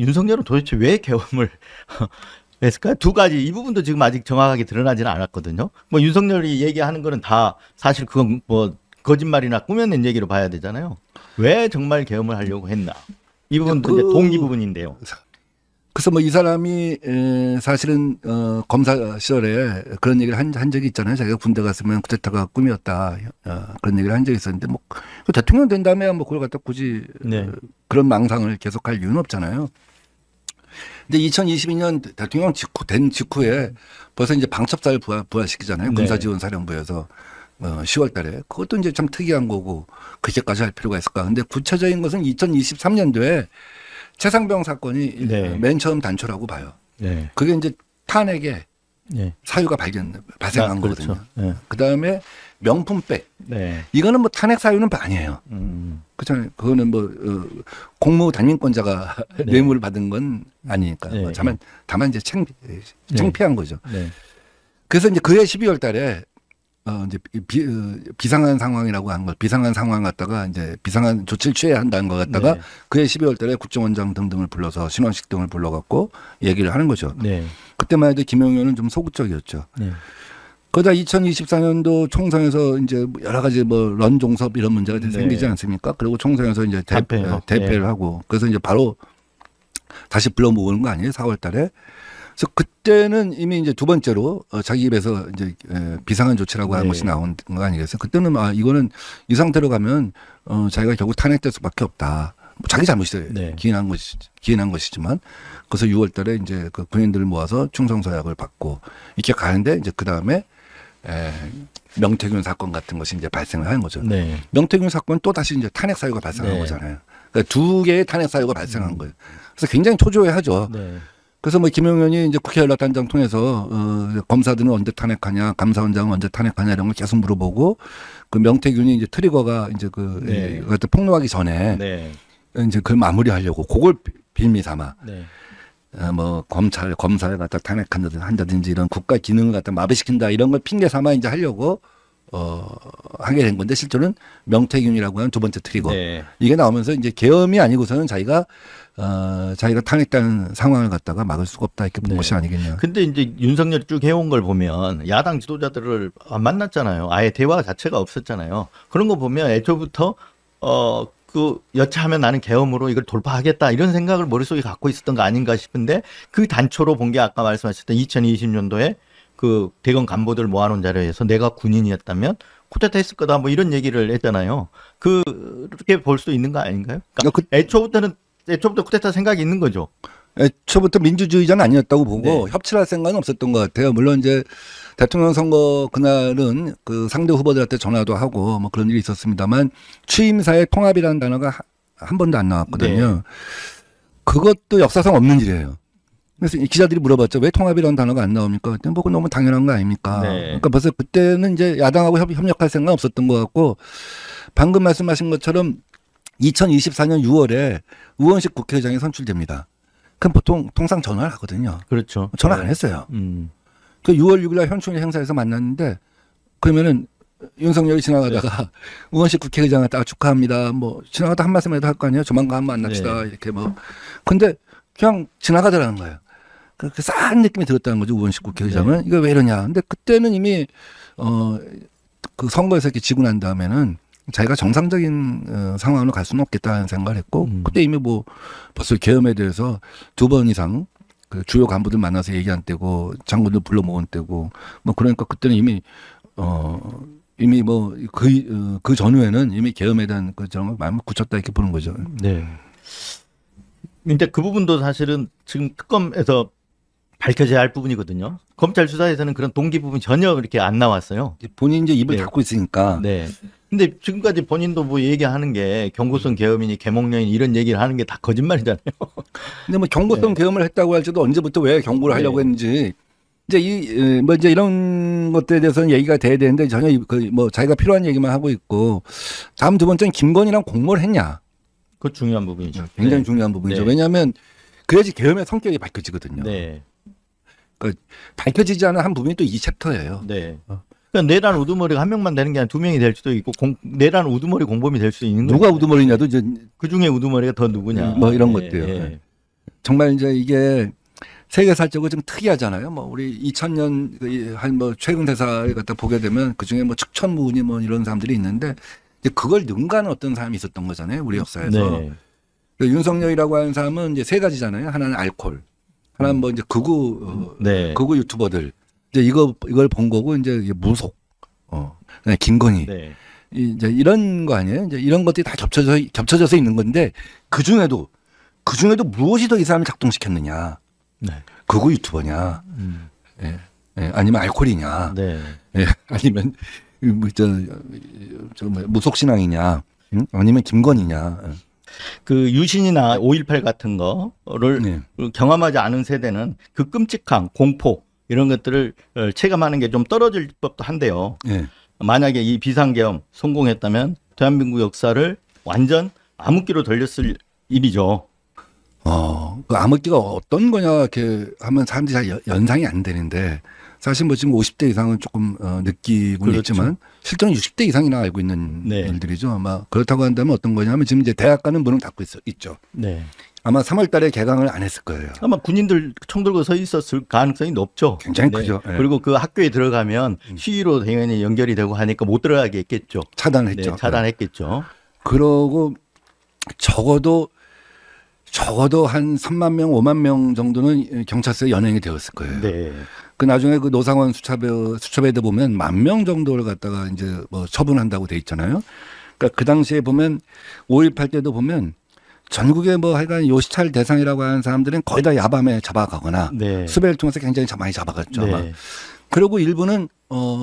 윤석열은 도대체 왜 계엄을 했을까요? 두 가지 이 부분도 지금 아직 정확하게 드러나지는 않았거든요. 뭐 윤석열이 얘기하는 거는 다 사실 그건 뭐 거짓말이나 꾸며낸 얘기로 봐야 되잖아요. 왜 정말 계엄을 하려고 했나? 이 부분도 이제 동기 부분인데요. 그래서 뭐 이 사람이 사실은 검사 시절에 그런 얘기를 한 적이 있잖아요. 자기가 군대 갔으면 쿠데타가 꿈이었다. 그런 얘기를 한 적이 있었는데 뭐 대통령 된 다음에 뭐 그걸 갖다 굳이 네. 그런 망상을 계속할 이유는 없잖아요. 근데 2022년 대통령 된 직후에 벌써 이제 방첩사를 부활시키잖아요. 네. 군사지원사령부에서 10월 달에. 그것도 이제 참 특이한 거고 그렇게까지 할 필요가 있을까. 근데 구체적인 것은 2023년도에 최상병 사건이 네. 맨 처음 단초라고 봐요. 네. 그게 이제 탄핵의 네. 사유가 발생한 그렇죠. 거거든요. 네. 그다음에 명품백. 네. 이거는 뭐 탄핵 사유는 아니에요. 그렇잖아요. 그거는 뭐 공무 단민권자가 네. 뇌물을 받은 건 아니니까. 네. 다만 이제 창피한 거죠. 네. 그래서 이제 그해 12월 달에 이제 비상한 상황이라고 한 걸 비상한 상황 갖다가 이제 비상한 조치를 취해야 한다는 거 갖다가 네. 그해 12월 달에 국정원장 등등을 불러서 신원식 등을 불러갖고 얘기를 하는 거죠. 네. 그때만 해도 김용현은 좀 소극적이었죠. 네. 그러다 2024년도 총선에서 이제 여러 가지 뭐 런종섭 이런 문제가 네. 생기지 않습니까? 그리고 총선에서 이제 대패요. 대패를 네. 하고 그래서 이제 바로 다시 불러 모으는 거 아니에요? 4월 달에. 그래서 그때는 이미 이제 두 번째로 자기 입에서 이제 비상한 조치라고 한 네. 것이 나온 거 아니겠어요? 그때는 이거는 이 상태로 가면 자기가 결국 탄핵될 수밖에 없다. 뭐 자기 잘못이에요. 네. 기인한 것이지만 그래서 6월 달에 이제 그 군인들을 모아서 충성서약을 받고 이렇게 가는데 이제 그 다음에 명태균 사건 같은 것이 이제 발생을 하는 거죠. 네. 명태균 사건 또 다시 이제 탄핵 사유가 발생한 네. 거잖아요. 그러니까 두 개의 탄핵 사유가 발생한 거예요. 그래서 굉장히 초조해하죠. 네. 그래서 뭐 김용현이 이제 국회 연락단장 통해서 검사들은 언제 탄핵하냐, 감사원장은 언제 탄핵하냐 이런 걸 계속 물어보고 그 명태균이 이제 트리거가 이제 네. 그때 폭로하기 전에 네. 이제 그걸 마무리하려고 그걸 빌미 삼아 네. 뭐 검사를 갖다 탄핵한다든지 이런 국가 기능을 갖다 마비시킨다 이런 걸 핑계 삼아 이제 하려고 하게 된 건데 실제로는 명태균이라고 하는 두 번째 트리거 네. 이게 나오면서 이제 계엄이 아니고서는 자기가 탄핵된 상황을 갖다가 막을 수가 없다 이렇게 본 네. 것이 아니겠냐. 근데 이제 윤석열이 쭉 해온 걸 보면 야당 지도자들을 안 만났잖아요. 아예 대화 자체가 없었잖아요. 그런 거 보면 애초부터 그 여차하면 나는 계엄으로 이걸 돌파하겠다 이런 생각을 머릿속에 갖고 있었던 거 아닌가 싶은데 그 단초로 본 게 아까 말씀하셨던 2020년도에 그 대검 간부들 모아놓은 자료에서 내가 군인이었다면 쿠데타 했을 거다 뭐 이런 얘기를 했잖아요. 그렇게 볼 수 있는 거 아닌가요? 그러니까 애초부터 쿠데타 생각이 있는 거죠. 애초부터 민주주의자는 아니었다고 보고 네. 협치를 할 생각은 없었던 것 같아요. 물론 이제 대통령 선거 그날은 그 상대 후보들한테 전화도 하고 뭐 그런 일이 있었습니다만 취임사에 통합이라는 단어가 한 번도 안 나왔거든요. 네. 그것도 역사상 없는 일이에요. 그래서 이 기자들이 물어봤죠. 왜 통합이라는 단어가 안 나옵니까? 그때 뭐 너무 당연한 거 아닙니까? 네. 그러니까 벌써 그때는 이제 야당하고 협력할 생각 없었던 것 같고 방금 말씀하신 것처럼 2024년 6월에 의원식 국회의장이 선출됩니다. 그럼 보통 통상 전화를 하거든요. 그렇죠. 전화 안 했어요. 그 6월 6일 날 현충일 행사에서 만났는데 그러면은 윤석열이 지나가다가 의원식 국회의장을 딱 축하합니다. 뭐 지나가다 한 말씀이라도 할 거 아니에요. 조만간 한번 만납시다. 네. 이렇게 뭐. 근데 그냥 지나가더라는 거예요. 그 싸한 느낌이 들었다는 거죠. 의원식 국회의장은. 네. 이거 왜 이러냐. 근데 그때는 이미 그 선거에서 이렇게 지고 난 다음에는 자기가 정상적인 상황으로 갈 수는 없겠다는 생각을 했고 그때 이미 뭐 벌써 계엄에 대해서 2번 이상 그 주요 간부들 만나서 얘기한 때고 장군들 불러 모은 때고 뭐 그러니까 그때는 이미 뭐 그 전후에는 이미 계엄에 대한 그 정을 마음을 굳혔다 이렇게 보는 거죠. 네. 근데 그 부분도 사실은 지금 특검에서 밝혀져야 할 부분이거든요. 검찰 수사에서는 그런 동기 부분이 전혀 이렇게 안 나왔어요. 본인이 이제 입을 네. 닫고 있으니까. 네. 근데 지금까지 본인도 뭐 얘기하는 게 경고성 계엄이니 계몽령이니 이런 얘기를 하는 게 다 거짓말이잖아요. 근데 뭐 경고성 계엄을 했다고 할지도 언제부터 왜 경고를 하려고 했는지 이제 뭐 이제 이런 것들에 대해서는 얘기가 돼야 되는데 전혀 뭐 자기가 필요한 얘기만 하고 있고 다음 두 번째는 김건희랑 공모를 했냐. 그 중요한 부분이죠. 굉장히 중요한 부분이죠. 네. 왜냐하면 그래야지 계엄의 성격이 밝혀지거든요. 네. 그러니까 밝혀지지 않은 한 부분이 또 이 챕터예요. 네. 그러니까 내란 우두머리가 한 명만 되는 게 아니라 두 명이 될 수도 있고 내란 우두머리 공범이 될 수 있는 거예요. 누가 우두머리냐도 이제 그 중에 우두머리가 더 누구냐. 뭐 이런 예, 것들요. 예. 정말 이제 이게 세계사적으로 좀 특이하잖아요. 뭐 우리 2000년 한 뭐 최근 대사를 갖다 보게 되면 그 중에 뭐 측천무늬 뭐 이런 사람들이 있는데 이제 그걸 능가하는 어떤 사람이 있었던 거잖아요. 우리 역사에서. 네. 윤석열이라고 하는 사람은 이제 세 가지잖아요. 하나는 알코올, 하나는 뭐 이제 극우 네. 극우 유튜버들 이제 이걸 본 거고 이제 무속, 그다음에 김건희. 네. 이제 이런 거 아니에요? 이제 이런 것들이 다 겹쳐져서 있는 건데 그 중에도 무엇이 더 이 사람을 작동시켰느냐? 네. 극우 유튜버냐? 예. 예. 아니면 알코올이냐? 네. 예. 아니면 무속 신앙이냐? 응? 아니면 김건희냐? 예. 그 유신이나 5.18 같은 거를 네. 경험하지 않은 세대는 그 끔찍함, 공포 이런 것들을 체감하는 게 좀 떨어질 법도 한데요. 예. 만약에 이 비상계엄 성공했다면 대한민국 역사를 완전 암흑기로 돌렸을 일이죠. 그 암흑기가 어떤 거냐 이렇게 하면 사람들이 잘 연상이 안 되는데 사실 뭐 지금 50대 이상은 조금 느끼고 그렇죠. 있지만 실제로는 60대 이상이나 알고 있는 네. 일들이죠. 아마 그렇다고 한다면 어떤 거냐면 지금 이제 대학 가는 문은 닫고 있죠. 네. 아마 3월 달에 개강을 안 했을 거예요. 아마 군인들 총 들고 서 있었을 가능성이 높죠. 굉장히 크죠. 네. 그리고 그 학교에 들어가면 시위로 당연히 연결이 되고 하니까 못 들어가게 했겠죠. 차단했죠. 네, 차단했겠죠. 그러고 적어도 한 3만 명, 5만 명 정도는 경찰서에 연행이 되었을 거예요. 네. 그 나중에 그 노상원 수첩에도 보면 10,000명 정도를 갖다가 이제 뭐 처분한다고 돼 있잖아요. 그러니까 그 당시에 보면 5.18 때도 보면 전국에 뭐 하여간 요시찰 대상이라고 하는 사람들은 거의 다 야밤에 잡아가거나 네. 수배를 통해서 굉장히 많이 잡아갔죠. 아마. 네. 그리고 일부는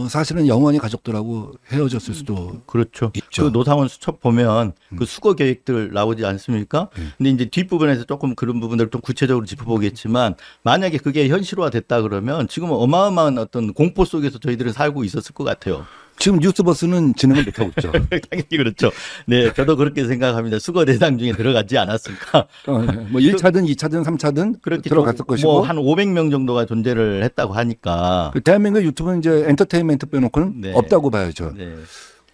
사실은 영원히 가족들하고 헤어졌을 수도 그렇죠. 있죠. 그 노상원 수첩 보면 그 수거 계획들 나오지 않습니까? 근데 이제 뒷부분에서 조금 그런 부분들을 좀 구체적으로 짚어보겠지만 만약에 그게 현실화 됐다 그러면 지금 어마어마한 어떤 공포 속에서 저희들은 살고 있었을 것 같아요. 지금 뉴스버스는 진행을 못하고 있죠. 당연히 그렇죠. 네, 저도 그렇게 생각합니다. 수거 대상 중에 들어갔지 않았을까? 뭐 1차든 2차든 3차든 그렇게 들어갔을 것이고. 뭐한 500명 정도가 존재를 했다고 하니까. 그 대한민국 유튜브는 이제 엔터테인먼트 빼놓고는 네. 없다고 봐야죠. 네.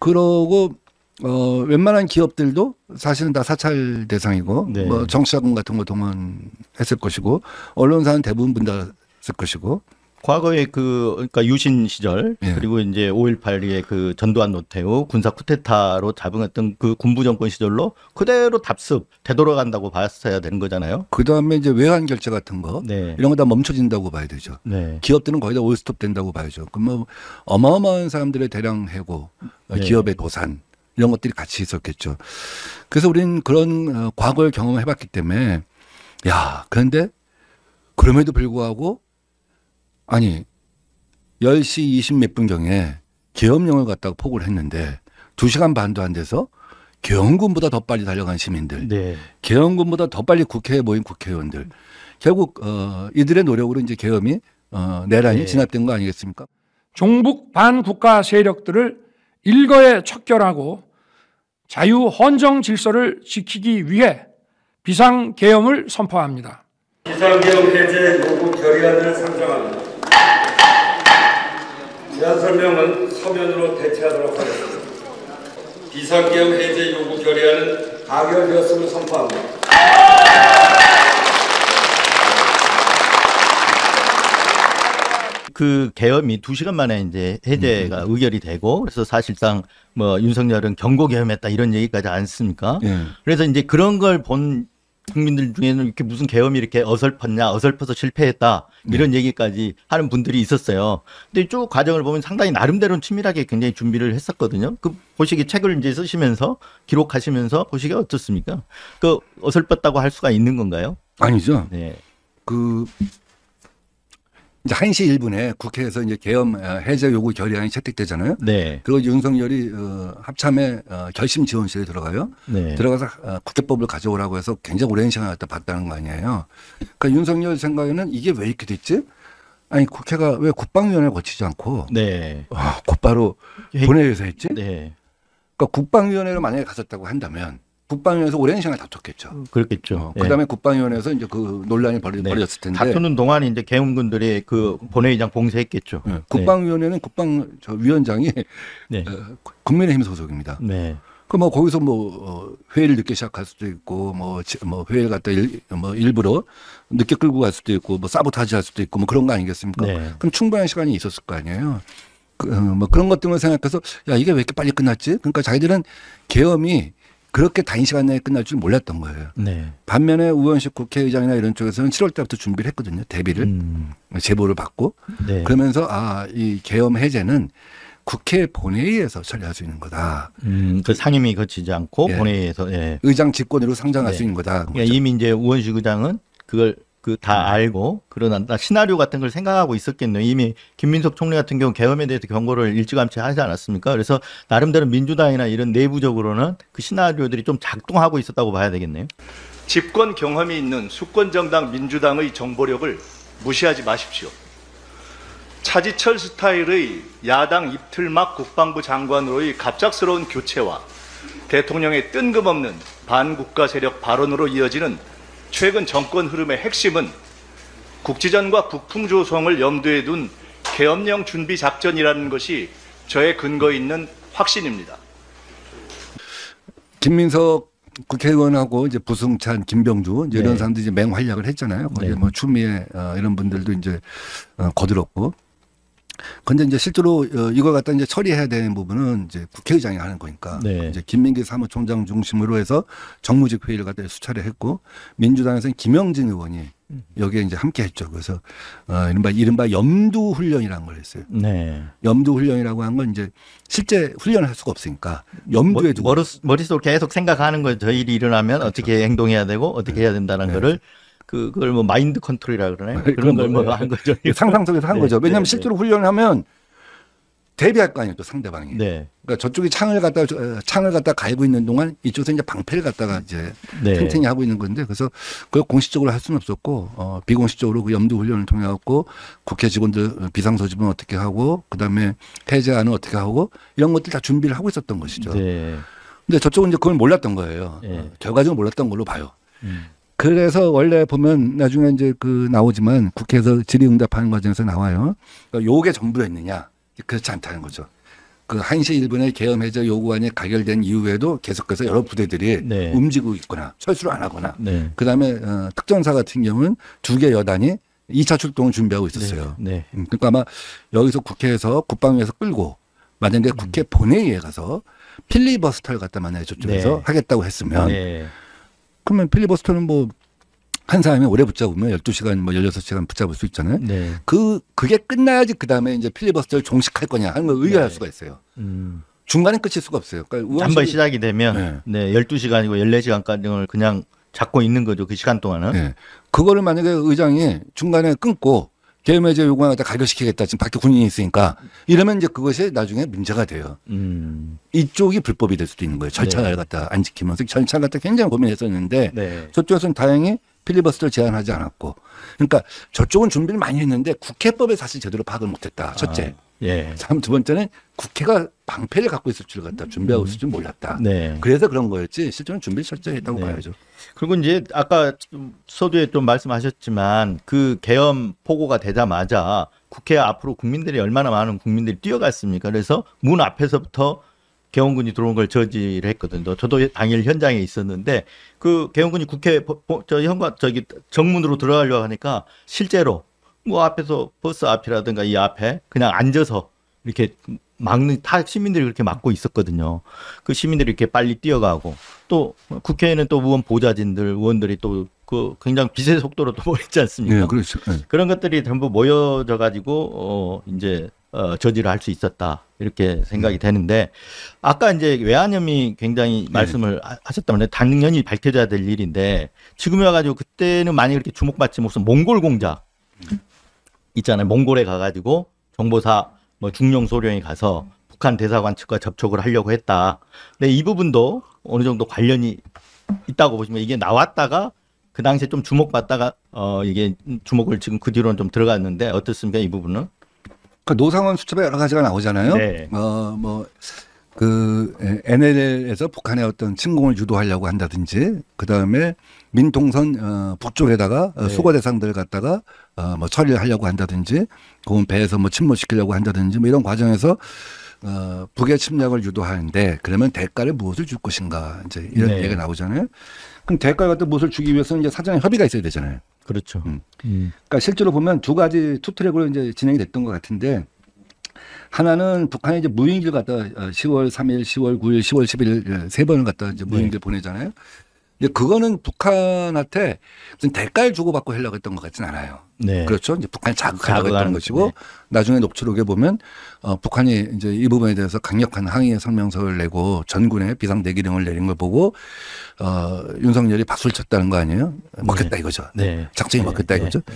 그러고 웬만한 기업들도 사실은 다 사찰 대상이고 네. 뭐 정치자금 같은 거 동원했을 것이고 언론사는 대부분 분다했을 것이고 과거에 그러니까 유신 시절 예. 그리고 이제 5.18의 그 전두환 노태우 군사 쿠데타로 잡음했던 그 군부 정권 시절로 그대로 답습 되돌아간다고 봤어야 되는 거잖아요. 그 다음에 이제 외환 결제 같은 거 네. 이런 거 다 멈춰진다고 봐야 되죠. 네. 기업들은 거의 다 올스톱 된다고 봐야죠. 그럼 뭐 어마어마한 사람들의 대량 해고, 네. 기업의 도산 이런 것들이 같이 있었겠죠. 그래서 우리는 그런 과거를 경험해봤기 때문에 그런데 그럼에도 불구하고 아니 10시 20 몇 분경에 계엄령을 갖다가 포고를 했는데 2시간 반도 안 돼서 계엄군보다 더 빨리 달려간 시민들, 네. 계엄군보다 더 빨리 국회에 모인 국회의원들, 결국 이들의 노력으로 이제 계엄이 내란이 네. 진압된 거 아니겠습니까? 종북 반국가 세력들을 일거에 척결하고 자유 헌정 질서를 지키기 위해 비상계엄을 선포합니다. 비상계엄 해제 요구 결의안을 상정합니다. 제안 설명은 서면으로 대체하도록 하겠습니다. 비상계엄 해제 요구 결의안은 가결되었음을 선포합니다. 그 계엄이 2시간 만에 이제 해제가 의결이 되고 그래서 사실상 뭐 윤석열은 경고 계엄했다 이런 얘기까지 않습니까? 예. 그래서 이제 그런 걸 본 국민들 중에는 이렇게 무슨 계엄이 이렇게 어설펐냐, 어설퍼서 실패했다 이런 얘기까지 하는 분들이 있었어요. 근데 쭉 과정을 보면 상당히 나름대로는 치밀하게 굉장히 준비를 했었거든요. 그 보시기 책을 이제 쓰시면서 기록하시면서 보시기 어떻습니까? 그 어설펐다고 할 수가 있는 건가요? 아니죠. 네. 그 이제 1시 1분에 국회에서 이제 계엄 해제 요구 결의안이 채택되잖아요. 네. 그리고 윤석열이 합참에 결심 지원실에 들어가요. 네. 들어가서 국회법을 가져오라고 해서 굉장히 오랜 시간을 갖다 봤다는 거 아니에요. 그러니까 윤석열 생각에는 이게 왜 이렇게 됐지? 아니 국회가 왜 국방위원회를 거치지 않고 네. 곧바로 본회의에서 했지? 네. 그러니까 국방위원회로 만약에 갔었다고 한다면 국방위원회에서 오랜 시간을 다퉜겠죠. 그렇겠죠. 그다음에 국방위원회에서 이제 그 논란이 벌어졌을 텐데. 다투는 동안에 이제 계엄군들이 그 본회의장 봉쇄했겠죠. 국방위원회는 위원장이 네. 국민의힘 소속입니다. 네. 그 뭐 거기서 회의를 늦게 시작할 수도 있고 뭐 회의를 갖다 일부러 늦게 끌고 갈 수도 있고 뭐 사보타지 할 수도 있고 뭐 그런 거 아니겠습니까? 네. 그럼 충분한 시간이 있었을 거 아니에요. 뭐 그런 것 등을 생각해서 야 이게 왜 이렇게 빨리 끝났지? 그러니까 자기들은 계엄이 그렇게 단시간 내에 끝날 줄 몰랐던 거예요. 네. 반면에 우원식 국회의장이나 이런 쪽에서는 7월 때부터 준비를 했거든요. 대비를 제보를 받고 네. 그러면서 이 계엄 해제는 국회 본회의에서 처리할 수 있는 거다. 그 상임위 거치지 않고 예. 본회의에서 예. 의장 직권으로 상정할 네. 수 있는 거다. 그러니까 이미 이제 우원식 의장은 그걸 다 알고 그러나 시나리오 같은 걸 생각하고 있었겠네요. 이미 김민석 총리 같은 경우 계엄에 대해서 경고를 일찌감치 하지 않았습니까? 그래서 나름대로 민주당이나 이런 내부적으로는 그 시나리오들이 좀 작동하고 있었다고 봐야 되겠네요. 집권 경험이 있는 수권정당 민주당의 정보력을 무시하지 마십시오. 차지철 스타일의 야당 이틀막 국방부 장관으로의 갑작스러운 교체와 대통령의 뜬금없는 반국가 세력 발언으로 이어지는 최근 정권 흐름의 핵심은 국지전과 북풍 조성을 염두에 둔 계엄령 준비 작전이라는 것이 저의 근거 있는 확신입니다. 김민석 국회의원하고 이제 부승찬, 김병주 이제 이런 네. 사람들이 이제 맹활약을 했잖아요. 거기에 네. 뭐 추미애 이런 분들도 이제 거들었고. 근데 이제 실제로 이걸 갖다 이제 처리해야 되는 부분은 이제 국회의장이 하는 거니까 네. 이제 김민기 사무총장 중심으로 해서 정무직 회의를 갖다 수차례 했고 민주당에서는 김영진 의원이 여기에 이제 함께 했죠. 그래서 이른바 염두 훈련이라는 걸 했어요. 네. 염두 훈련이라고 한 건 이제 실제 훈련을 할 수가 없으니까 염두에 두고 머릿속으로 계속 생각하는 거예요. 저 일이 일어나면 그렇죠. 어떻게 행동해야 되고 어떻게 해야 된다는 네. 거를 그걸 뭐 마인드 컨트롤이라 그러나요? 네, 그런 걸 뭐, 뭐 한 거죠. 상상 속에서 한 네, 거죠. 왜냐하면 네, 실제로 훈련을 하면 대비할 거 아니에요, 또 상대방이. 네. 그러니까 저쪽이 창을 갖다 갈고 있는 동안 이쪽에서 이제 방패를 갖다가 이제 네. 탱탱이 하고 있는 건데 그래서 그걸 공식적으로 할 수는 없었고 비공식적으로 그 염두 훈련을 통해 갖고 국회 직원들 비상소집은 어떻게 하고 그다음에 해제안은 어떻게 하고 이런 것들 다 준비를 하고 있었던 것이죠. 네. 근데 저쪽은 이제 그걸 몰랐던 거예요. 네. 결과적으로 몰랐던 걸로 봐요. 그래서 원래 보면 나중에 이제 나오지만 국회에서 질의응답하는 과정에서 나와요. 그러니까 요게 전부였느냐? 그렇지 않다는 거죠. 그 1시 1분에 계엄 해제 요구안이 가결된 이후에도 계속해서 여러 부대들이 네. 움직이고 있거나 철수를 안 하거나 네. 그다음에 특전사 같은 경우는 2개 여단이 2차 출동을 준비하고 있었어요. 네. 그러니까 아마 여기서 국회에서 국방위에서 끌고 만약에 국회 본회의에 가서 필리버스터를 갖다 만약에 저쪽에서 네. 하겠다고 했으면 네. 그러면 필리버스터는 뭐 한 사람이 오래 붙잡으면 12시간 뭐 16시간 붙잡을 수 있잖아요. 네. 그게 끝나야지 그다음에 이제 필리버스터를 종식할 거냐 하는 걸 의결할 네. 수가 있어요. 중간에 끝일 수가 없어요. 그러니까 한 번 시작이 되면 네. 12시간이고 14시간까지를 그냥 잡고 있는 거죠. 그 시간 동안은. 네. 그거를 만약에 의장이 중간에 끊고 계엄해제 요구안을 갖다 가결시키겠다. 지금 밖에 군인이 있으니까 이러면 이제 그것이 나중에 문제가 돼요. 이쪽이 불법이 될 수도 있는 거예요. 절차를 네. 갖다 안 지키면서 절차를 갖다 굉장히 고민했었는데 네. 저쪽에서는 다행히 필리버스터를 제한하지 않았고 그러니까 저쪽은 준비를 많이 했는데 국회법에 사실 제대로 파악을 못했다. 첫째. 예. 다음 두 번째는 국회가 방패를 갖고 있을 줄 갖다 준비하고 있을 줄 몰랐다. 네. 그래서 그런 거였지 실제로는 준비를 철저히 했다고 네. 봐야죠. 그리고 이제 아까 서두에 좀 말씀하셨지만 그 계엄 포고가 되자마자 국회 앞으로 국민들이 얼마나 많은 국민들이 뛰어갔습니까? 그래서 문 앞에서부터 계엄군이 들어온 걸 저지를 했거든요. 저도 당일 현장에 있었는데 그 계엄군이 국회 정문으로 들어가려고 하니까 실제로 뭐 앞에서 버스 앞이라든가 이 앞에 그냥 앉아서 이렇게 막는 다 시민들이 그렇게 막고 있었거든요. 그 시민들이 이렇게 빨리 뛰어가고 또 국회에는 또 의원 보좌진들 의원들이 또 그 굉장히 빛의 속도로 또 모였지 않습니까? 네, 그렇죠. 네. 그런 것들이 전부 모여져 가지고 이제 저지를 할 수 있었다 이렇게 생각이 되는데 아까 이제 외환혐의 굉장히 말씀을 하셨다면 당연히 밝혀져야 될 일인데 지금에 와가지고 그때는 많이 그렇게 주목받지 못한 몽골 공작 있잖아요. 몽골에 가가지고 정보사 뭐 중령 소령이 가서 북한 대사관 측과 접촉을 하려고 했다. 근데 이 부분도 어느 정도 관련이 있다고 보시면 이게 나왔다가 그 당시에 좀 주목받다가 이게 주목을 지금 그 뒤로는 좀 들어갔는데 어떻습니까 이 부분은? 그 노상원 수첩에 여러 가지가 나오잖아요. 네. NLL에서 북한의 어떤 침공을 유도하려고 한다든지, 그 다음에 민통선 북쪽에다가 네. 수거 대상들을 갖다가 뭐 처리를 하려고 한다든지, 그건 배에서 뭐 침몰시키려고 한다든지, 뭐 이런 과정에서 북의 침략을 유도하는데 그러면 대가를 무엇을 줄 것인가 이제 이런 네. 얘기가 나오잖아요. 그럼 대가 같은 무엇을 주기 위해서는 이제 사전에 협의가 있어야 되잖아요. 그렇죠. 그러니까 실제로 보면 두 가지 투트랙으로 이제 진행이 됐던 것 같은데 하나는 북한이 이제 무인기를 갖다 10월 3일, 10월 9일, 10월 11일 세 번을 갖다 이제 무인기를 보내잖아요. 근데 그거는 북한한테 무슨 대가를 주고받고 하려고 했던 것 같진 않아요. 네. 그렇죠. 이제 북한이 자극하려고 했던 자극하는 것이고 거죠. 나중에 녹취록에 보면 북한이 이제 이 부분에 대해서 강력한 항의 성명서를 내고 전군에 비상대기령을 내린 걸 보고 윤석열이 박수를 쳤다는 거 아니에요? 먹혔다 이거죠. 네. 작전이 네. 먹혔다 이거죠. 네.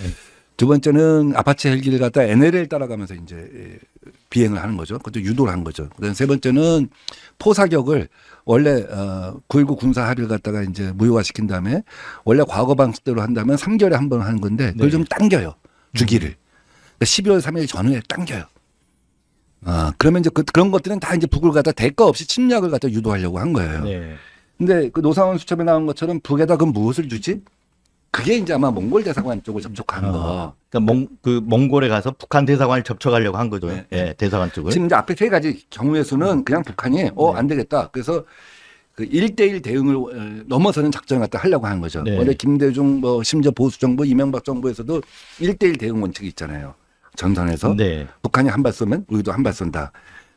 두 번째는 아파치 헬기를 갖다 NLL 따라가면서 이제 비행을 하는 거죠. 그것도 유도를 한 거죠. 그다음 세 번째는 포사격을 원래 9.19 군사 합의를 갖다가 이제 무효화시킨 다음에 원래 과거 방식대로 한다면 3개월에 한 번 하는 건데 그걸 좀 당겨요. 주기를. 그러니까 12월 3일 전후에 당겨요. 그러면 이제 그런 것들은 다 이제 북을 갖다 대가 없이 침략을 갖다 유도하려고 한 거예요. 네. 근데 그 노상원 수첩에 나온 것처럼 북에다 그럼 무엇을 주지? 그게 이제 아마 몽골 대사관 쪽을 접촉한 거. 그러니까 몽골에 가서 북한 대사관을 접촉하려고 한 거죠. 네. 예, 대사관 쪽을. 지금 이제 앞에 세 가지 경우의 수는 그냥 북한이 안 되겠다. 그래서 그 1대1 대응을 넘어서는 작전을 갖다 하려고 한 거죠. 네. 원래 김대중 심지어 보수 정부 이명박 정부에서도 1대1 대응 원칙이 있잖아요. 전선에서 네. 북한이 한 발 쏘면 우리도 한 발 쏜다.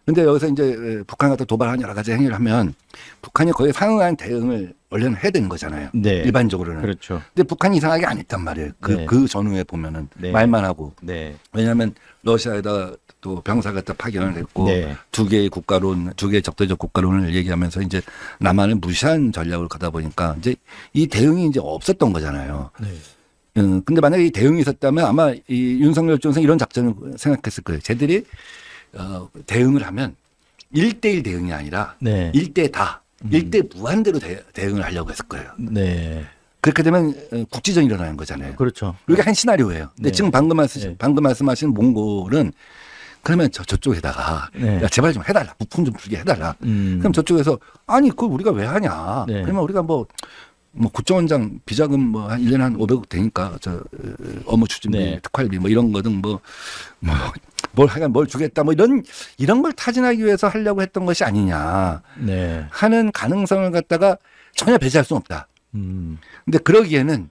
근데 여기서 이제 북한 갖다 도발하는 여러 가지 행위를 하면 북한이 거의 상응한 대응을 원래는 해야 되는 거잖아요. 네. 일반적으로는. 그렇죠. 근데 북한이 이상하게 안 했단 말이에요. 그 전후에 보면은 네. 말만 하고. 네. 왜냐하면 러시아에다 또 병사 갖다 파견을 했고 네. 두 개의 국가론, 두 개의 적대적 국가론을 얘기하면서 이제 남한을 무시한 전략을 가다 보니까 이제 이 대응이 이제 없었던 거잖아요. 네. 근데 만약에 이 대응이 있었다면 아마 이 윤석열 쪽에서 이런 작전을 생각했을 거예요. 쟤들이 대응을 하면 1대1 대응이 아니라 네. 1대 다, 1대 무한대로 대응을 하려고 했을 거예요. 네. 그렇게 되면 국지전이 일어나는 거잖아요. 그렇죠. 이게 한 시나리오예요. 근데 네. 지금 방금 말씀하신 몽골은 그러면 저쪽에다가 네. 야, 제발 좀 해달라. 부품 좀 줄게 해달라. 그럼 저쪽에서 아니 그걸 우리가 왜 하냐. 네. 그러면 우리가 뭐 국정원장 비자금 한 1년에 한 500억 되니까 업무 추진비, 네. 특활비 이런 거든 뭘 주겠다 이런 걸 타진하기 위해서 하려고 했던 것이 아니냐 네. 하는 가능성을 갖다가 전혀 배제할 수는 없다. 근데 그러기에는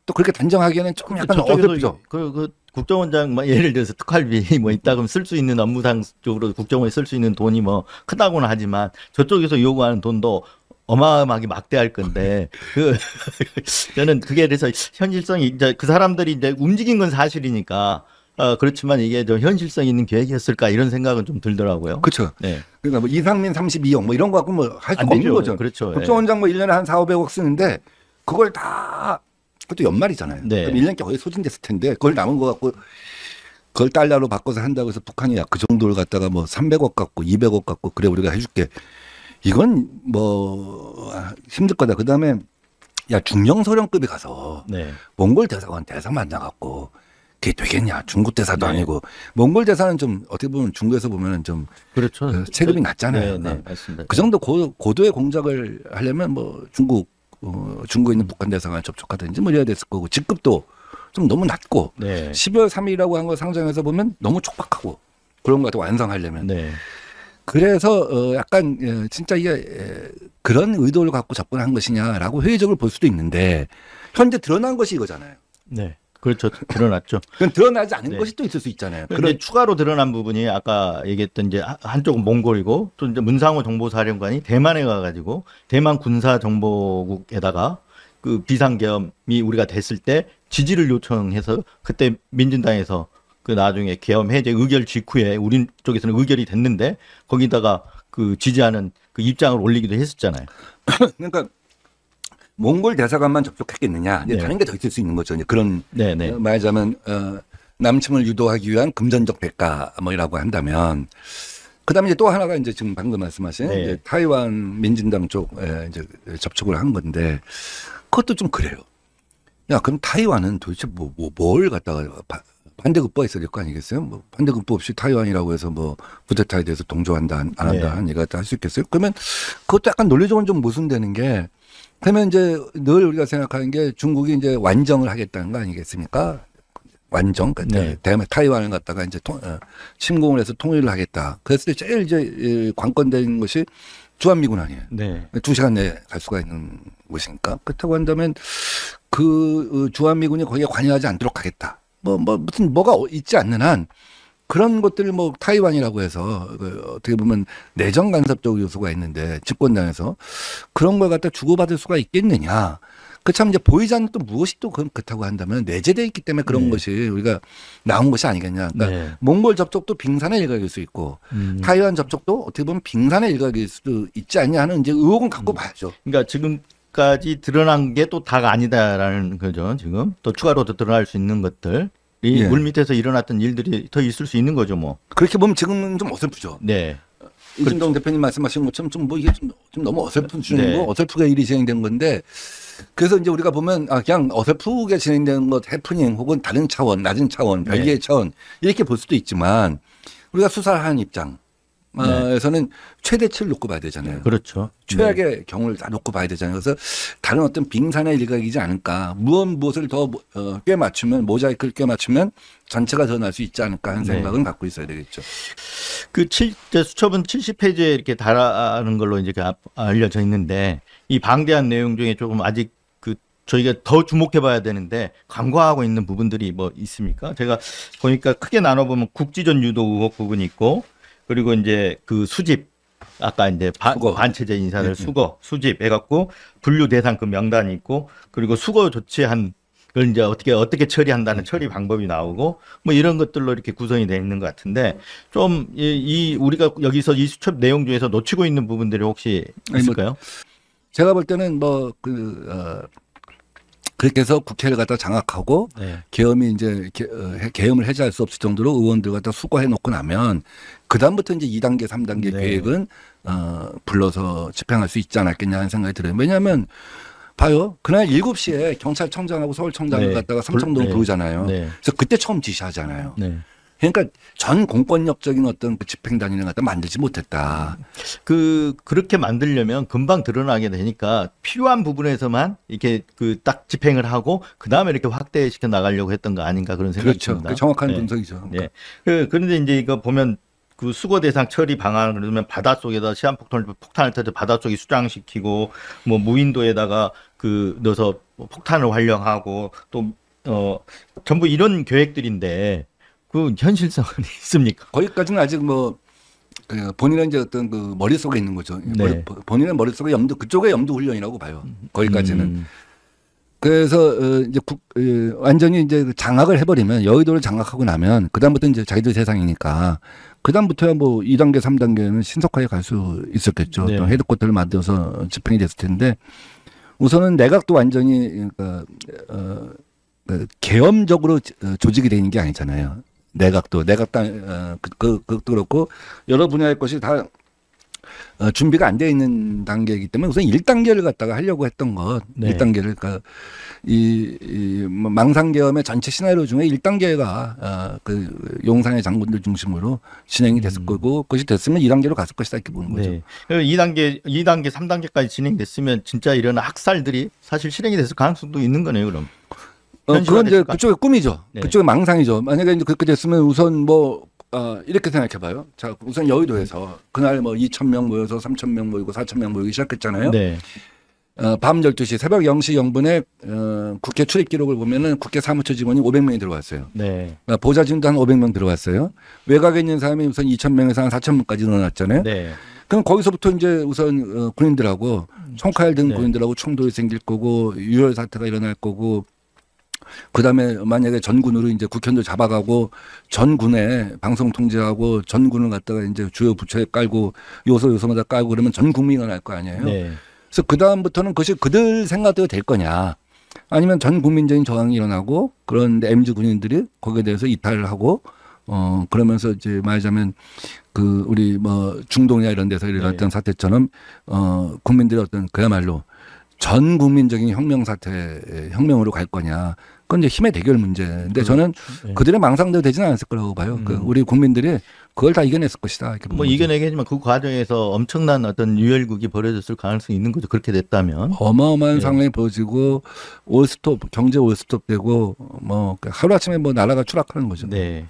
또 그렇게 단정하기에는 조금 약간 어렵죠. 그 국정원장 예를 들어서 특활비 있다 그러면 쓸 수 있는 업무상 쪽으로 국정원에 쓸 수 있는 돈이 크다고는 하지만 저쪽에서 요구하는 돈도 어마어마하게 막대할 건데 저는 그게 그래서 현실성이 이제 그 사람들이 이제 움직인 건 사실이니까 그렇지만 이게 좀 현실성 있는 계획이었을까 이런 생각은 좀 들더라고요. 그렇죠. 네. 그러니까 이상민 32억 이런 거 갖고 할 수 안 없는 되죠. 거죠. 그렇죠. 국정원장 1년에 한 4, 500억 쓰는데 그걸 다 그것도 연말이잖아요. 네. 그럼 1년께 거의 소진됐을 텐데 그걸 남은 거 갖고 그걸 달러로 바꿔서 한다고 해서 북한이 그 정도를 갖다가 300억 갖고 200억 갖고 그래 우리가 해줄게. 이건 힘들 거다. 그다음에 중령소령급이 가서 네. 몽골 대사관 대사 만나갖고 그게 되겠냐. 중국 대사도 네. 아니고 몽골 대사는 좀 어떻게 보면 중국에서 보면은 좀 그렇죠. 체급이 낮잖아요. 네, 맞습니다. 그 정도 고도의 공작을 하려면 중국에 있는 북한 대사관에 접촉하든지 이래야 됐을 거고 직급도 좀 너무 낮고 네. 12월 3일이라고 한 거 상정해서 보면 너무 촉박하고 그런 거 같아 완성하려면. 네. 그래서 약간 진짜 이게 그런 의도를 갖고 접근한 것이냐라고 회의적으로 볼 수도 있는데 현재 드러난 것이 이거잖아요. 네. 그렇죠. 드러났죠. 그건 드러나지 않은 네. 것이 또 있을 수 있잖아요. 그런데 추가로 드러난 부분이 아까 얘기했던 이제 한쪽은 몽골이고 또 이제 문상호 정보사령관이 대만에 가가지고 대만 군사정보국에다가 그 비상계엄이 우리가 됐을 때 지지를 요청해서 그때 민진당에서 그 나중에 계엄 해제 의결 직후에 우리 쪽에서는 의결이 됐는데 거기다가 그 지지하는 그 입장을 올리기도 했었잖아요. 그러니까 몽골 대사관만 접촉했겠느냐. 네. 다른 게 더 있을 수 있는 거죠. 이제 그런 네네. 말하자면 남침을 유도하기 위한 금전적 대가라고 한다면 그다음에 이제 또 하나가 이제 지금 방금 말씀하신 네. 이제 타이완 민진당 쪽에 이제 접촉을 한 건데 그것도 좀 그래요. 야 그럼 타이완은 도대체 뭘 갖다가 반대급부가 있어야 될 거 아니겠어요? 반대급부 없이 타이완이라고 해서 쿠데타에 대해서 동조한다 안 한다 네. 하는 얘기가 할 수 있겠어요? 그러면 그것도 약간 논리적으로 좀 모순되는 게 그러면 이제 늘 우리가 생각하는 게 중국이 이제 완정을 하겠다는 거 아니겠습니까? 완정, 네. 타이완을 갖다가 이제 침공을 해서 통일을 하겠다. 그랬을 때 제일 이제 관건된 것이 주한미군 아니에요. 네. 2시간 내에 갈 수가 있는 곳이니까. 그렇다고 한다면 그 주한미군이 거기에 관여하지 않도록 하겠다. 무슨 뭐가 있지 않는 한 그런 것들을 뭐 타이완이라고 해서 어떻게 보면 내정 간섭적 요소가 있는데 집권당에서 그런 걸 갖다 주고받을 수가 있겠느냐. 그 참 이제 보이지 않는 또 무엇이 또 그렇다고 한다면 내재되어 있기 때문에 그런 네. 것이 우리가 나온 것이 아니겠냐. 그러니까 네. 몽골 접촉도 빙산의 일각일 수 있고 타이완 접촉도 어떻게 보면 빙산의 일각일 수도 있지 않냐 하는 이제 의혹은 갖고 봐야죠. 그러니까 지금까지 드러난 게 또 다가 아니다라는 거죠. 지금 또 추가로 더 드러날 수 있는 것들. 이 예. 물 밑에서 일어났던 일들이 더 있을 수 있는 거죠, 뭐. 그렇게 보면 지금은 좀 어설프죠. 네. 이진동 대표님 말씀하신 것처럼 좀 뭐 이게 좀 너무 어설픈 네. 어설프게 일이 진행된 건데 그래서 이제 우리가 보면 그냥 어설프게 진행되는 것 해프닝 혹은 다른 차원, 낮은 차원, 별개의 차원 이렇게 볼 수도 있지만 우리가 수사를 하는 입장에서는 최대치를 놓고 봐야 되잖아요. 그렇죠. 최악의 경우를 다 놓고 봐야 되잖아요. 그래서 다른 어떤 빙산의 일각이지 않을까. 무엇을 더 꿰맞추면 모자이크를 꿰맞추면 전체가 더 날 수 있지 않을까 하는 생각은 갖고 있어야 되겠죠. 수첩은 70페이지에 이렇게 달하는 걸로 이제 알려져 있는데 이 방대한 내용 중에 조금 아직 저희가 더 주목해봐야 되는데 간과하고 있는 부분들이 뭐 있습니까? 제가 보니까 크게 나눠보면 국지전 유도 의혹 부분이 있고 그리고 이제 그 수집 아까 이제 반체제 인사들 수집 해갖고 분류 대상 그 명단이 있고 그리고 수거 조치한 그걸 이제 어떻게 처리한다는 처리 방법이 나오고 뭐 이런 것들로 이렇게 구성이 되어 있는 것 같은데 좀 우리가 여기서 이 수첩 내용 중에서 놓치고 있는 부분들이 혹시 있을까요? 제가 볼 때는 그렇게 해서 국회를 갖다 장악하고 계엄이 이제 계엄을 해제할 수 없을 정도로 의원들 갖다 수거해 놓고 나면 그다음부터 이제 2단계, 3단계 계획은 불러서 집행할 수 있지 않았겠냐 하는 생각이 들어요. 왜냐하면 봐요. 그날 7시에 경찰청장하고 서울청장을 갖다가 삼청동 부르잖아요. 그래서 그때 처음 지시하잖아요. 그러니까 전 공권력적인 어떤 그 집행단위를 갖다 만들지 못했다. 그렇게 만들려면 금방 드러나게 되니까 필요한 부분에서만 이렇게 딱 집행을 하고 그 다음에 이렇게 확대시켜 나가려고 했던 거 아닌가 그런 생각이 듭니다. 그렇죠. 정확한 분석이죠. 네. 그런데 이제 이거 보면 그 수거 대상 처리 방안 그러면 바닷속에다 시한폭탄을 터서 바닷속에 수장시키고 뭐 무인도에다가 넣어서 폭탄을 활용하고 또 전부 이런 계획들인데 그 현실성은 있습니까? 거기까지는 아직 본인은 이제 어떤 그 머릿속에 있는 거죠. 본인의 머릿속에 그쪽의 염두 훈련이라고 봐요. 거기까지는. 그래서 이제 완전히 이제 장악을 해버리면 여의도를 장악하고 나면 그다음부터 이제 자기들 세상이니까 그다음부터야 뭐 2단계, 3단계는 신속하게 갈 수 있었겠죠. 또 헤드쿼터를 만들어서 집행이 됐을 텐데 우선은 내각도 완전히 계엄적으로 조직이 되는 게 아니잖아요. 내각당 그것도 그렇고 여러 분야의 것이 다 준비가 안 돼 있는 단계이기 때문에 우선 1단계를 갖다가 하려고 했던 것 1단계를 그러니까 이 망상계엄의 전체 시나리오 중에 1단계가 그 용산의 장군들 중심으로 진행이 됐을 거고 그것이 됐으면 2단계로 갔을 것이다 이렇게 보는 거죠. 2단계, 3단계까지 진행됐으면 진짜 이런 학살들이 사실 실행이 됐을 가능성도 있는 거네요, 그럼. 그건 이제 그쪽의 꿈이죠. 그쪽의 망상이죠. 만약에 이제 그렇게 됐으면 우선 이렇게 생각해봐요. 자, 우선 여의도에서 그날 2,000명 모여서 3,000명 모이고 4,000명 모이기 시작했잖아요. 밤 12시 새벽 0시 0분에 국회 출입 기록을 보면은 국회 사무처 직원이 500명이 들어왔어요. 보좌진도 한 500명 들어왔어요. 외곽에 있는 사람이 우선 2,000명에서 한 4,000명까지 늘어났잖아요. 그럼 거기서부터 이제 우선 군인들하고 총칼 든 군인들하고 충돌이 생길 거고 유혈 사태가 일어날 거고 그다음에 만약에 전군으로 이제 국현도 잡아가고 전군에 방송 통제하고 전군을 갖다가 이제 주요 부처에 깔고 요소마다 깔고 그러면 전 국민이 일어날 거 아니에요. 그래서 그다음부터는 그것이 그들 생각대로 될 거냐 아니면 전 국민적인 저항이 일어나고 그런데 MZ 군인들이 거기에 대해서 이탈을 하고 그러면서 이제 말하자면 우리 중동이나 이런 데서 일어났던 사태처럼 국민들의 어떤 그야말로 전 국민적인 혁명으로 갈 거냐. 그건 이제 힘의 대결 문제인데 저는 네. 그들의 망상대로 되지는 않았을 거라고 봐요. 그 우리 국민들이 그걸 다 이겨냈을 것이다. 이렇게 뭐 보는 거죠. 이겨내겠지만 그 과정에서 엄청난 어떤 유혈국이 벌어졌을 가능성이 있는 거죠. 그렇게 됐다면. 어마어마한 네. 상황이 벌어지고 올스톱 경제 올스톱 되고 뭐 하루 아침에 뭐 나라가 추락하는 거죠. 네.